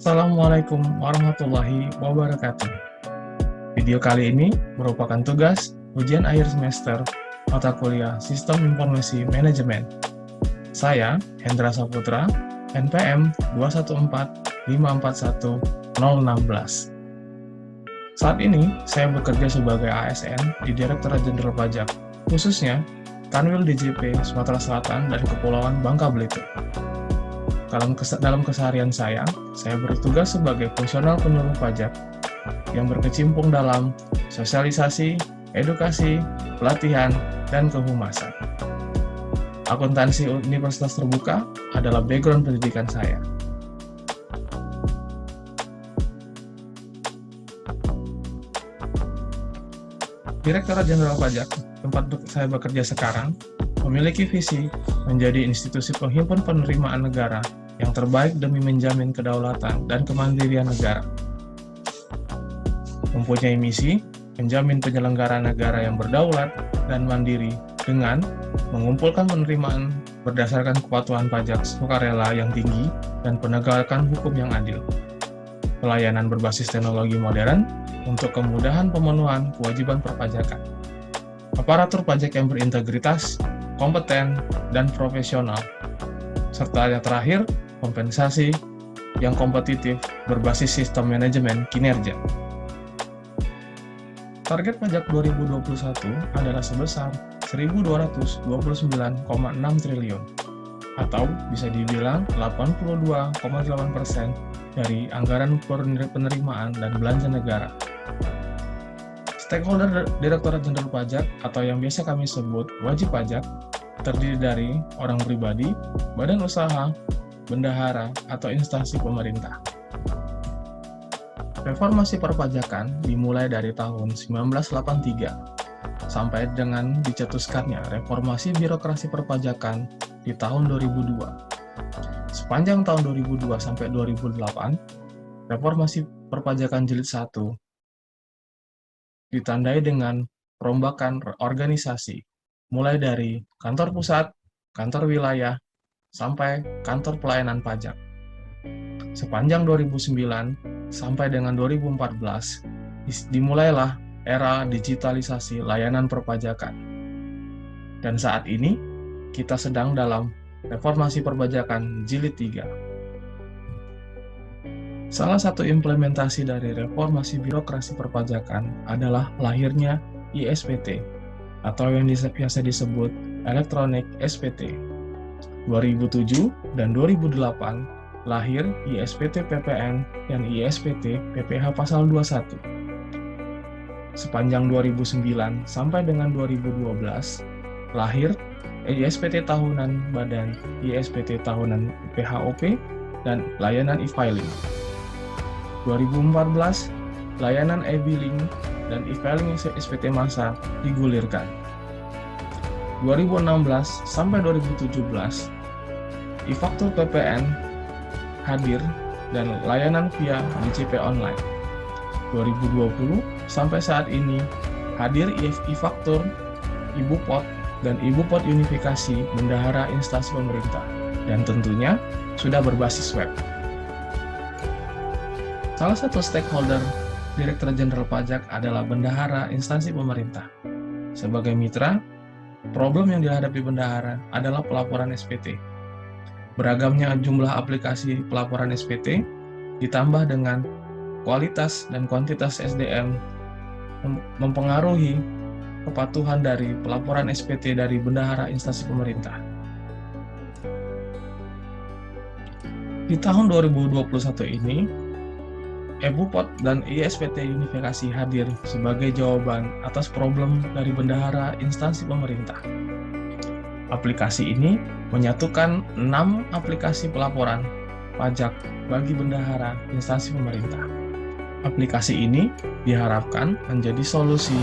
Assalamualaikum warahmatullahi wabarakatuh. Video kali ini merupakan tugas ujian akhir semester mata kuliah Sistem Informasi Manajemen. Saya, Hendra Saputra, NPM 214541016. Saat ini, saya bekerja sebagai ASN di Direktorat Jenderal Pajak, khususnya Kanwil DJP Sumatera Selatan dan Kepulauan Bangka Belitung. Dalam keseharian saya bertugas sebagai fungsional penyuluh pajak yang berkecimpung dalam sosialisasi, edukasi, pelatihan, dan kehumasan. Akuntansi Universitas Terbuka adalah background pendidikan saya. Direktorat Jenderal Pajak, tempat saya bekerja sekarang, memiliki visi menjadi institusi penghimpun penerimaan negara yang terbaik demi menjamin kedaulatan dan kemandirian negara. Mempunyai misi menjamin penyelenggaraan negara yang berdaulat dan mandiri dengan mengumpulkan penerimaan berdasarkan kepatuhan pajak sukarela yang tinggi dan penegakan hukum yang adil. Pelayanan berbasis teknologi modern untuk kemudahan pemenuhan kewajiban perpajakan. Aparatur pajak yang berintegritas, kompeten, dan profesional. Serta yang terakhir, kompensasi yang kompetitif berbasis sistem manajemen kinerja. Target pajak 2021 adalah sebesar 1.229,6 triliun, atau bisa dibilang 82,8% dari anggaran penerimaan dan belanja negara. Stakeholder Direktorat Jenderal Pajak atau yang biasa kami sebut wajib pajak terdiri dari orang pribadi, badan usaha, bendahara, atau instansi pemerintah. Reformasi perpajakan dimulai dari tahun 1983 sampai dengan dicetuskannya reformasi birokrasi perpajakan di tahun 2002. Sepanjang tahun 2002 sampai 2008, reformasi perpajakan jilid 1 ditandai dengan perombakan organisasi, mulai dari kantor pusat, kantor wilayah, sampai kantor pelayanan pajak. Sepanjang 2009 sampai dengan 2014, dimulailah era digitalisasi layanan perpajakan. Dan saat ini, kita sedang dalam reformasi perpajakan jilid 3. Salah satu implementasi dari reformasi birokrasi perpajakan adalah lahirnya ISPT, atau yang biasa disebut Electronic SPT. 2007 dan 2008 lahir ISPT PPN dan ISPT PPH Pasal 21. Sepanjang 2009 sampai dengan 2012 lahir ISPT Tahunan Badan, ISPT Tahunan PHOP, dan layanan e-filing. 2014 layanan e-billing dan e-filing SPT Masa digulirkan. 2016 sampai 2017, e-faktur PPN hadir dan layanan via DCP online. 2020 sampai saat ini hadir e-faktur, ibu-pot, dan ibu-pot unifikasi bendahara instansi pemerintah, dan tentunya sudah berbasis web. Salah satu stakeholder Direktorat Jenderal Pajak adalah bendahara instansi pemerintah. Sebagai mitra, problem yang dihadapi bendahara adalah pelaporan SPT. Beragamnya jumlah aplikasi pelaporan SPT, ditambah dengan kualitas dan kuantitas SDM, mempengaruhi kepatuhan dari pelaporan SPT dari bendahara instansi pemerintah. Di tahun 2021 ini, e-Bupot dan ISPT Unifikasi hadir sebagai jawaban atas problem dari bendahara instansi pemerintah. Aplikasi ini menyatukan 6 aplikasi pelaporan pajak bagi bendahara instansi pemerintah. Aplikasi ini diharapkan menjadi solusi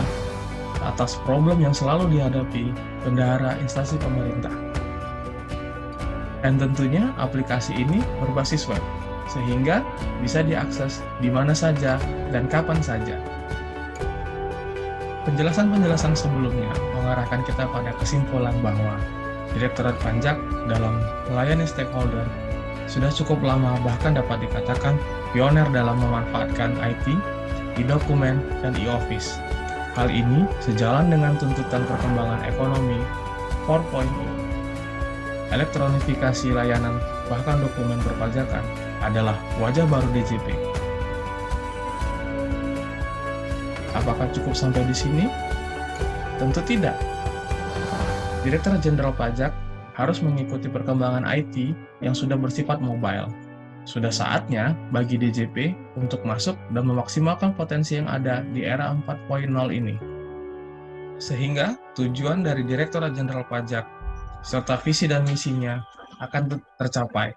atas problem yang selalu dihadapi bendahara instansi pemerintah. Dan tentunya aplikasi ini berbasis web, sehingga bisa diakses di mana saja dan kapan saja. Penjelasan-penjelasan sebelumnya mengarahkan kita pada kesimpulan bahwa Direktorat Pajak dalam melayani stakeholder sudah cukup lama, bahkan dapat dikatakan pioner dalam memanfaatkan IT, e-dokumen, dan e-office. Hal ini sejalan dengan tuntutan perkembangan ekonomi 4.0. Elektronifikasi layanan bahkan dokumen perpajakan adalah wajah baru DJP. Apakah cukup sampai di sini? Tentu tidak. Direktur Jenderal Pajak harus mengikuti perkembangan IT yang sudah bersifat mobile. Sudah saatnya bagi DJP untuk masuk dan memaksimalkan potensi yang ada di era 4.0 ini. Sehingga tujuan dari Direktorat Jenderal Pajak serta visi dan misinya akan tercapai.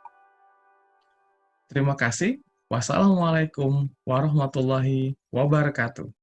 Terima kasih. Wassalamualaikum warahmatullahi wabarakatuh.